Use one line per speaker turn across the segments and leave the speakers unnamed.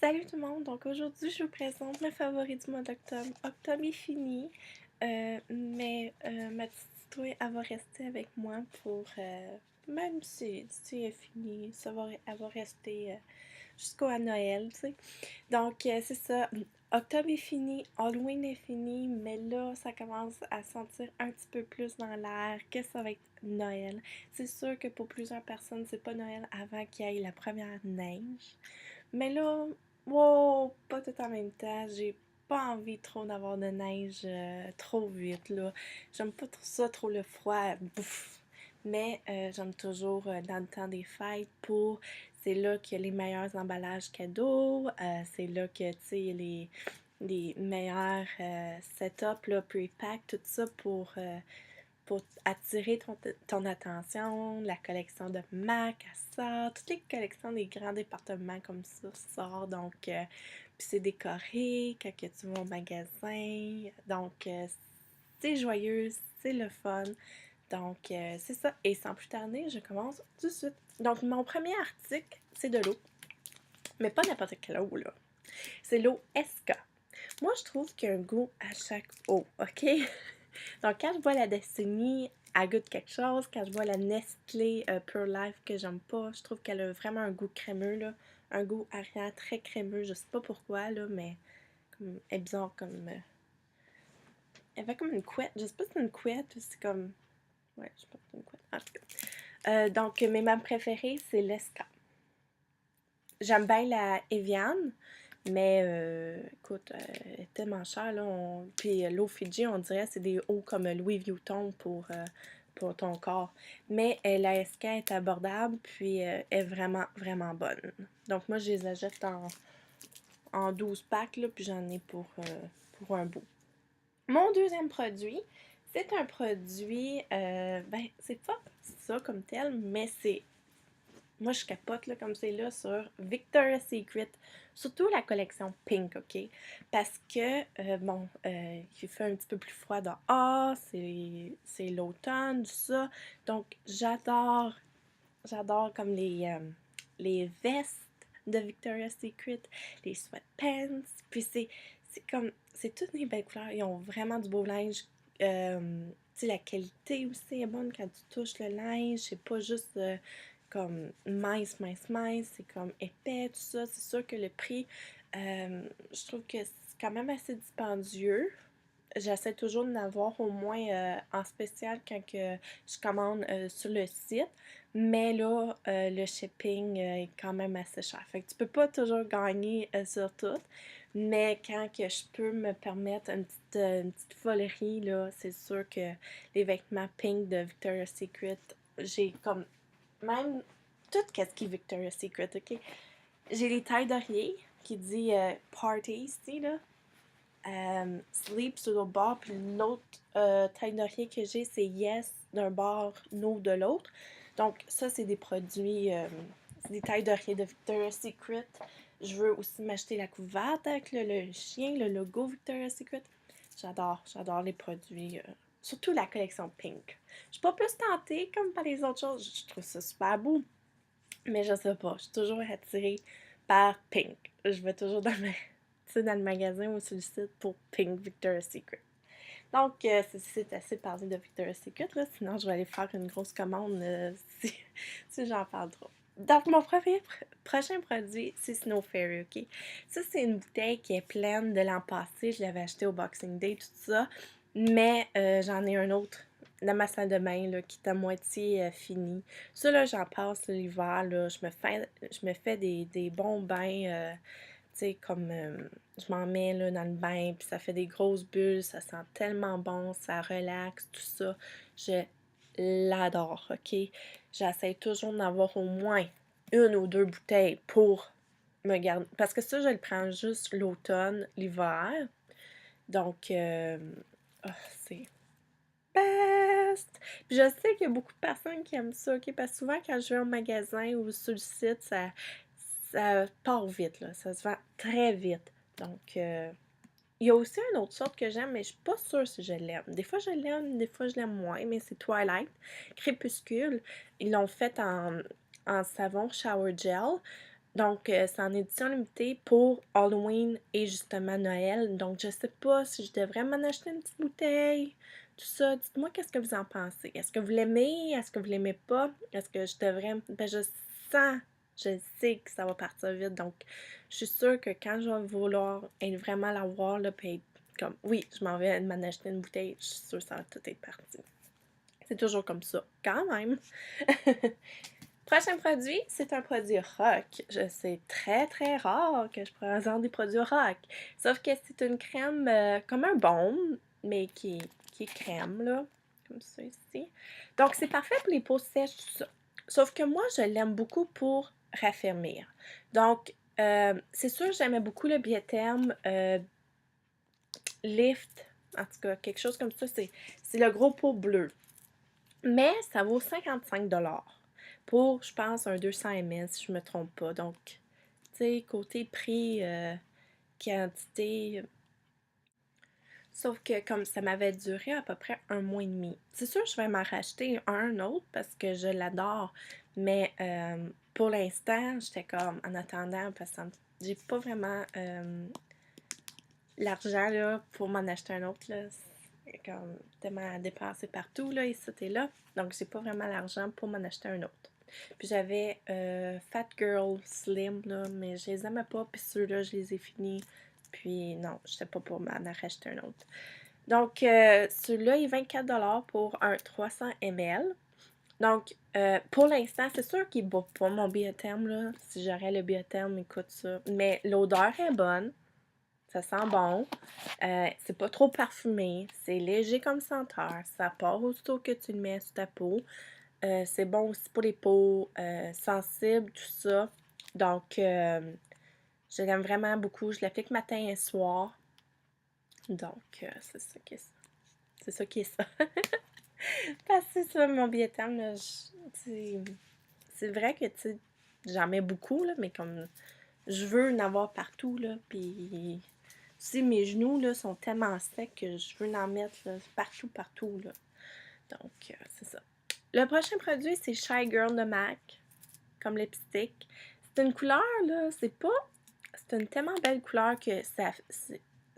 Salut tout le monde, donc aujourd'hui je vous présente mes favoris du mois d'octobre. Octobre est fini, mais ma petite citrouille elle va rester avec moi pour, même si elle est finie, elle va rester jusqu'à Noël, tu sais. Donc c'est ça, octobre est fini, Halloween est fini, mais là ça commence à sentir un petit peu plus dans l'air que ça va être Noël. C'est sûr que pour plusieurs personnes c'est pas Noël avant qu'il y ait la première neige. Mais là, wow, pas tout en même temps. J'ai pas envie trop d'avoir de neige trop vite, là. J'aime pas trop ça, trop le froid, bouf. Mais j'aime toujours dans le temps des fêtes pour... C'est là qu'il y a les meilleurs emballages cadeaux. C'est là que, tu sais, les meilleurs setups, là, pre-pack, tout ça pour attirer ton attention. La collection de MAC, elle sort. Toutes les collections des grands départements comme ça sortent. Donc, puis c'est décoré quand que tu vas au magasin. Donc, c'est joyeux, c'est le fun. Donc, c'est ça. Et sans plus tarder, je commence tout de suite. Donc, mon premier article, c'est de l'eau. Mais pas n'importe quelle eau, là. C'est l'eau SK. Moi, je trouve qu'il y a un goût à chaque eau, OK? Donc, quand je vois la Destiny, elle goûte quelque chose. Quand je vois la Nestlé Pure Life que j'aime pas, je trouve qu'elle a vraiment un goût crémeux, là. Un goût arrière très crémeux. Je sais pas pourquoi, là, mais comme, elle est bizarre comme... elle fait comme une couette. Je sais pas si c'est une couette ou c'est comme... Ouais, je sais pas si c'est une couette. En tout cas. Donc, mes mammes préférées, c'est l'Esca. J'aime bien la Evian, mais écoute, elle est tellement chère, là. Puis l'eau Fiji, on dirait c'est des eaux comme Louis Vuitton pour ton corps. Mais la SK est abordable, puis est vraiment, vraiment bonne. Donc moi, je les achète en 12 packs, là, puis j'en ai pour un bout. Mon deuxième produit, c'est un produit, ben, c'est pas ça comme tel, mais c'est moi, je capote là, comme c'est là sur Victoria's Secret, surtout la collection Pink, OK? Parce que, bon, il fait un petit peu plus froid dehors, c'est l'automne, tout ça. Donc, j'adore comme les vestes de Victoria's Secret, les sweatpants, puis c'est toutes des belles couleurs. Ils ont vraiment du beau linge. Tu sais, la qualité aussi est bonne quand tu touches le linge. C'est pas juste comme mince, mince, mince. C'est comme épais, tout ça. C'est sûr que le prix, je trouve que c'est quand même assez dispendieux. J'essaie toujours d'en avoir au moins en spécial quand que je commande sur le site. Mais là, le shipping est quand même assez cher. Fait que tu peux pas toujours gagner sur tout. Mais quand que je peux me permettre une petite folerie, là, c'est sûr que les vêtements pink de Victoria's Secret, j'ai comme même tout ce qui est Victoria's Secret, ok? J'ai les tailles d'oreiller qui dit party ici, là. Sleep sur l'autre bord, puis l'autre taille d'oreiller que j'ai, c'est Yes d'un bord, No de l'autre. Donc, ça, c'est des produits, c'est des tailles d'oreiller de Victoria's Secret. Je veux aussi m'acheter la couverte avec le chien, le logo Victoria's Secret. J'adore les produits, surtout la collection Pink. Je suis pas plus tentée comme par les autres choses, je trouve ça super beau, mais je sais pas, je suis toujours attirée par Pink. Je vais toujours dans le magasin ou sur le site pour Pink Victoria's Secret. Donc, c'est assez parlé de Victoria's Secret, là, sinon je vais aller faire une grosse commande si j'en parle trop. Donc, mon prochain produit, c'est Snow Fairy, ok? Ça, c'est une bouteille qui est pleine de l'an passé. Je l'avais acheté au Boxing Day, tout ça. Mais j'en ai un autre dans ma salle de bain là, qui est à moitié fini. Ça, là, j'en passe l'hiver. Là, je me fais des bons bains. Tu sais, comme je m'en mets là, dans le bain, puis ça fait des grosses bulles, ça sent tellement bon, ça relaxe, tout ça. Je l'adore, ok? J'essaie toujours d'en avoir au moins une ou deux bouteilles pour me garder. Parce que ça, je le prends juste l'automne, l'hiver. Donc, oh, c'est best! Puis je sais qu'il y a beaucoup de personnes qui aiment ça, ok? Parce que souvent, quand je vais au magasin ou sur le site, ça part vite, là. Ça se vend très vite. Donc, il y a aussi une autre sorte que j'aime, mais je suis pas sûre si je l'aime. Des fois, je l'aime, des fois, je l'aime moins, mais c'est Twilight. Crépuscule. Ils l'ont fait en savon shower gel. Donc, c'est en édition limitée pour Halloween et justement Noël. Donc, je sais pas si je devrais m'en acheter une petite bouteille, tout ça. Dites-moi qu'est-ce que vous en pensez. Est-ce que vous l'aimez? Est-ce que vous l'aimez pas? Est-ce que je devrais... Ben, sens, je sais que ça va partir vite. Donc, je suis sûre que quand je vais vouloir être vraiment l'avoir, là, puis être comme, oui, je m'en vais m'en acheter une bouteille, je suis sûre que ça va tout être parti. C'est toujours comme ça, quand même. Prochain produit, c'est un produit rock. Je sais, très très rare que je présente des produits rock. Sauf que c'est une crème comme un baume, mais qui est crème, là. Comme ça ici. Donc, c'est parfait pour les peaux sèches, tout ça. Sauf que moi, je l'aime beaucoup pour raffermir. Donc, c'est sûr, j'aimais beaucoup le Biotherm Lift. En tout cas, quelque chose comme ça. C'est le gros pot bleu. Mais ça vaut 55$ pour, je pense, un 200 ml, si je me trompe pas. Donc, tu sais, côté prix, quantité. Sauf que comme ça m'avait duré à peu près un mois et demi. C'est sûr, je vais m'en racheter un autre parce que je l'adore. Mais pour l'instant, j'étais comme en attendant parce que j'ai pas vraiment l'argent là, pour m'en acheter un autre. Là. C'est comme tellement dépensé partout, là, ici et là. Donc, j'ai pas vraiment l'argent pour m'en acheter un autre. Puis j'avais Fat Girl Slim, là, mais je les aimais pas. Puis ceux-là, je les ai finis. Puis non, j'étais pas pour m'en acheter un autre. Donc, celui-là est 24$ pour un 300 ml. Donc, pour l'instant, c'est sûr qu'il ne bat pas mon Biotherm, là. Si j'aurais le Biotherm, écoute ça. Mais l'odeur est bonne. Ça sent bon. C'est pas trop parfumé. C'est léger comme senteur. Ça part aussitôt que tu le mets sur ta peau. C'est bon aussi pour les peaux sensibles, tout ça. Donc, je l'aime vraiment beaucoup. Je l'applique matin et soir. Donc, c'est ça qui est ça. C'est ça qui est ça. Parce que c'est ça, mon Biotherm, là, c'est vrai que, tu sais, j'en mets beaucoup, là, mais comme, je veux en avoir partout, là, puis... Tu sais, mes genoux, là, sont tellement secs que je veux en mettre, là, partout, partout, là. Donc, c'est ça. Le prochain produit, c'est Shy Girl de MAC, comme lipstick. C'est une couleur, là, c'est pas... C'est une tellement belle couleur que ça...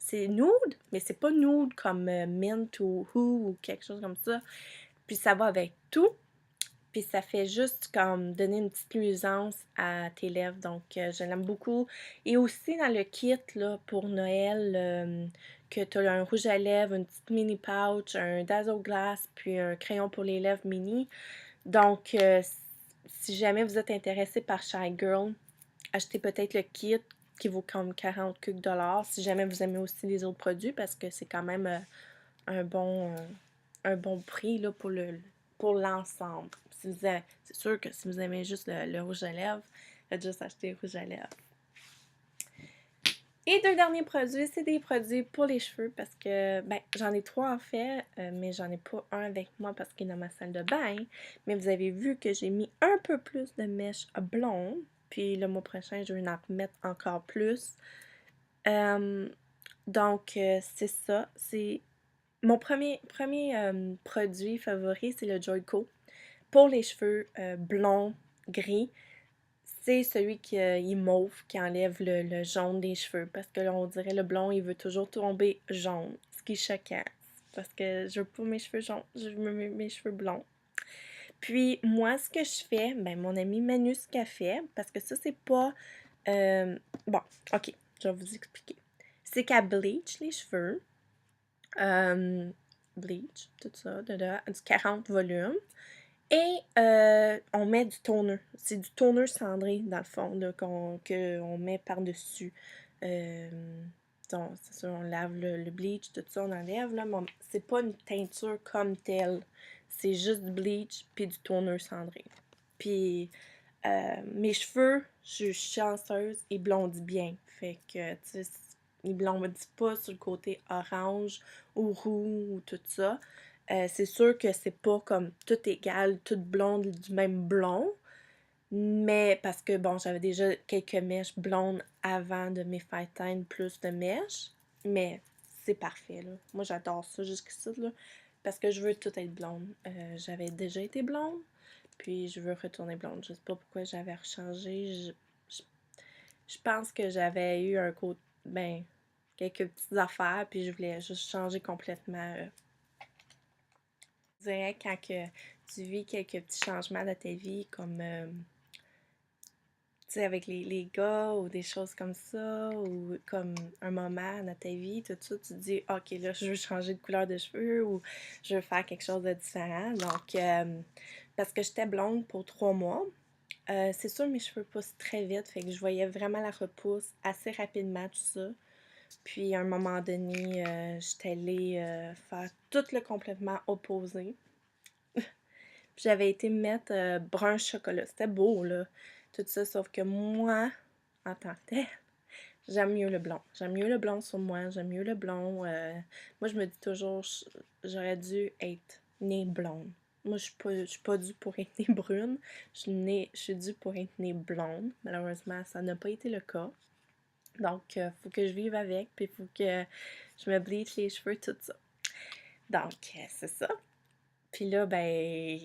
C'est nude, mais c'est pas nude comme mint ou who ou quelque chose comme ça. Puis ça va avec tout. Puis ça fait juste comme donner une petite luisance à tes lèvres. Donc, je l'aime beaucoup. Et aussi dans le kit là, pour Noël, que tu as un rouge à lèvres, une petite mini pouch, un Dazzle Glass, puis un crayon pour les lèvres mini. Donc, si jamais vous êtes intéressé par Shy Girl, achetez peut-être le kit qui vaut comme 40 quelques dollars. Si jamais vous aimez aussi les autres produits, parce que c'est quand même un bon, un bon prix là, pour l'ensemble. C'est sûr que si vous aimez juste le rouge à lèvres, faites juste acheter le rouge à lèvres. Et deux derniers produits, c'est des produits pour les cheveux parce que, ben, j'en ai trois en fait, mais j'en ai pas un avec moi parce qu'il est dans ma salle de bain. Mais vous avez vu que j'ai mis un peu plus de mèches blondes. Puis le mois prochain, je vais en mettre encore plus. Donc, c'est ça. C'est mon premier produit favori, c'est le Joico. Pour les cheveux blonds, gris, c'est celui qui est mauve, qui enlève le jaune des cheveux. Parce que là, on dirait le blond, il veut toujours tomber jaune. Ce qui est choquant. Parce que je veux pas mes cheveux jaunes, je veux mes cheveux blonds. Puis, moi, ce que je fais, ben, mon ami Manu, ce qu'elle fait, parce que ça, c'est pas... bon, ok, je vais vous expliquer. C'est qu'elle bleach les cheveux. Bleach, tout ça, du 40 volumes. Et on met du toner. C'est du toner cendré, dans le fond, là, qu'on met par-dessus. Donc, c'est sûr, on lave le bleach, tout ça, on enlève. Là, mais c'est pas une teinture comme telle. C'est juste du bleach puis du toner cendré. Puis, mes cheveux, je suis chanceuse, ils blondissent bien. Fait que, tu sais, ils blondissent pas sur le côté orange ou roux ou tout ça. C'est sûr que c'est pas comme tout égal, toute blonde du même blond. Mais parce que bon, j'avais déjà quelques mèches blondes avant de mes faire teindre plus de mèches. Mais c'est parfait, là. Moi, j'adore ça jusqu'ici, là. Parce que je veux tout être blonde. J'avais déjà été blonde. Puis je veux retourner blonde. Je sais pas pourquoi j'avais rechangé. Je pense que j'avais eu un côté, ben, quelques petites affaires, puis je voulais juste changer complètement. Je dirais quand que tu vis quelques petits changements dans ta vie, comme tu sais, avec les gars ou des choses comme ça, ou comme un moment dans ta vie, tout ça, tu te dis, ok, là, je veux changer de couleur de cheveux ou je veux faire quelque chose de différent. Donc, parce que j'étais blonde pour 3 mois, c'est sûr, mes cheveux poussent très vite, fait que je voyais vraiment la repousse assez rapidement, tout ça. Puis, à un moment donné, j'étais allée faire tout le complètement opposé. Puis j'avais été mettre brun chocolat. C'était beau, là, tout ça, sauf que moi, en tant que tel, j'aime mieux le blond. J'aime mieux le blond sur moi, j'aime mieux le blond. Moi, je me dis toujours, j'aurais dû être née blonde. Moi, je suis pas due pour être née brune. Je suis due pour être née blonde. Malheureusement, ça n'a pas été le cas. Donc, faut que je vive avec, puis faut que je me bleach les cheveux, tout ça. Donc, c'est ça. Puis là, ben,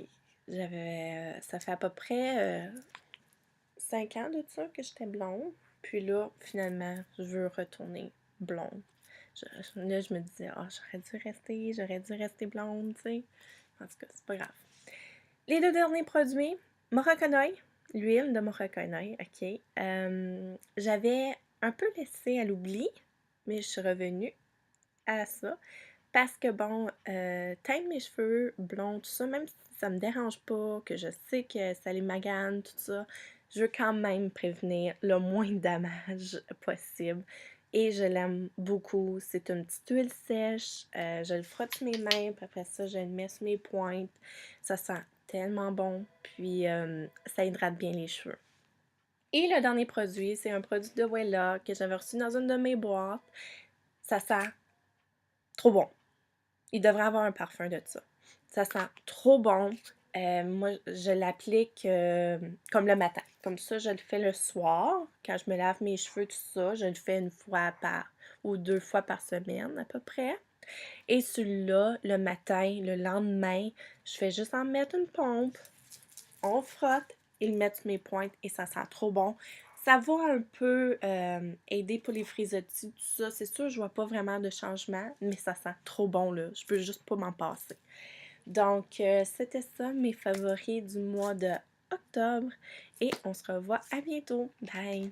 ça fait à peu près 5 ans de ça que j'étais blonde. Puis là, finalement, je veux retourner blonde. Là, je me disais, ah, j'aurais dû rester blonde, tu sais. En tout cas, c'est pas grave. Les 2 derniers produits, Morocconoï, l'huile de Morocconoï, ok. J'avais un peu laissé à l'oubli, mais je suis revenue à ça. Parce que bon, teindre mes cheveux blonds, tout ça, même si ça me dérange pas, que je sais que ça les magane, tout ça, je veux quand même prévenir le moins de dommages possible. Et je l'aime beaucoup. C'est une petite huile sèche. Je le frotte sur mes mains, puis après ça, je le mets sur mes pointes. Ça sent tellement bon. Puis ça hydrate bien les cheveux. Et le dernier produit, c'est un produit de Wella que j'avais reçu dans une de mes boîtes. Ça sent trop bon. Il devrait avoir un parfum de ça. Ça sent trop bon. Moi, je l'applique comme le matin. Comme ça, je le fais le soir. Quand je me lave mes cheveux, tout ça, je le fais 1 fois ou 2 fois par semaine à peu près. Et celui-là, le matin, le lendemain, je fais juste en mettre une pompe. On frotte, il met sur mes pointes et ça sent trop bon. Ça va un peu aider pour les frisottis, tout ça. C'est sûr, je vois pas vraiment de changement, mais ça sent trop bon, là. Je peux juste pas m'en passer. Donc, c'était ça, mes favoris du mois de octobre. Et on se revoit à bientôt. Bye!